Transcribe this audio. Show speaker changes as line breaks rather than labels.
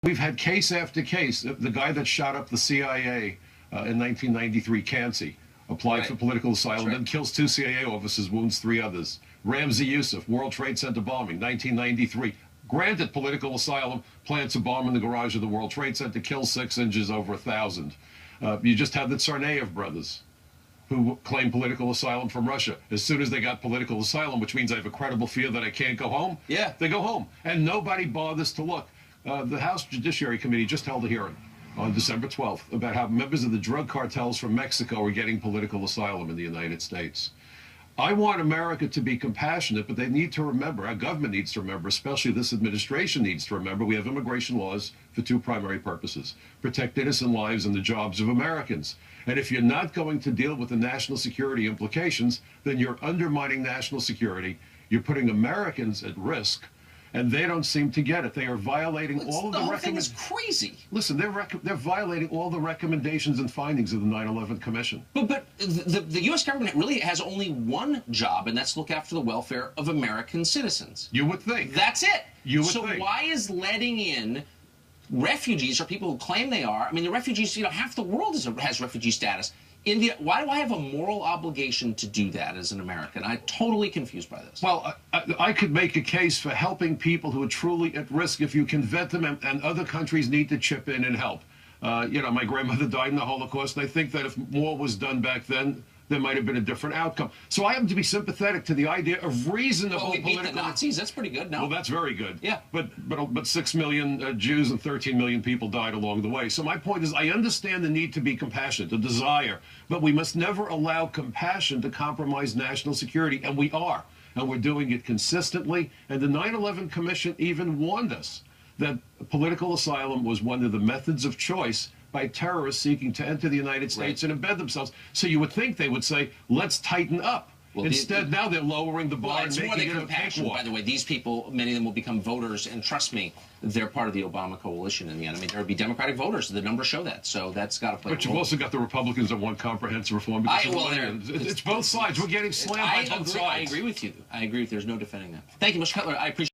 We've had case after case. The guy that shot up the CIA in 1993, Cansey, applied for political asylum, then kills 2 CIA officers, wounds 3 others. Ramsey Youssef, World Trade Center bombing, 1993. Granted political asylum, plants a bomb in the garage of the World Trade Center, kills 6, injures over 1,000. You just have the Tsunarov Brothers, who claim political asylum from Russia. As soon as they got political asylum, which means I have a credible fear that I can't go home, they go home. And nobody bothers to look. The House Judiciary Committee just held a hearing on December 12th about how members of the drug cartels from Mexico are getting political asylum in the United States. I want America to be compassionate, but they need to remember, our government needs to remember, especially this administration needs to remember, we have immigration laws for 2 primary purposes: protect innocent lives and the jobs of Americans. And if you're not going to deal with the national security implications, then you're undermining national security, you're putting Americans at risk, and they don't seem to get it. They are violating all of the recommendations.
The whole thing is crazy.
Listen, they're violating all the recommendations and findings of the 9/11 Commission.
But the U.S. government really has only one job, and that's to look after the welfare of American citizens.
You would think.
That's it.
You would
think. So why is letting in refugees, or people who claim they are, I mean, the refugees, half the world has refugee status. India, why do I have a moral obligation to do that as an American? I'm totally confused by this.
Well, I could make a case for helping people who are truly at risk if you can vet them, and other countries need to chip in and help. My grandmother died in the Holocaust, and I think that if more was done back then, there might have been a different outcome. So I happen to be sympathetic to the idea of reasonable
we beat the Nazis. That's pretty good. No.
Well, that's very good.
Yeah.
But 6 million Jews and 13 million people died along the way. So my point is, I understand the need to be compassionate, the desire, but we must never allow compassion to compromise national security, and we are. And we're doing it consistently. And the 9/11 Commission even warned us that political asylum was one of the methods of choice by terrorists seeking to enter the United States and embed themselves. So you would think they would say, let's tighten up. Well, instead, now they're lowering the bar and making it a cakewalk.
By the way, these people, many of them will become voters, and trust me, they're part of the Obama coalition in the end. I mean, there would be Democratic voters. The numbers show that, so that's got to play.
But you've also got the Republicans that want comprehensive reform. It's both sides. We're getting slammed by both sides.
I agree with you. I agree with you. There's no defending that. Thank you, Mr. Cutler. I appreciate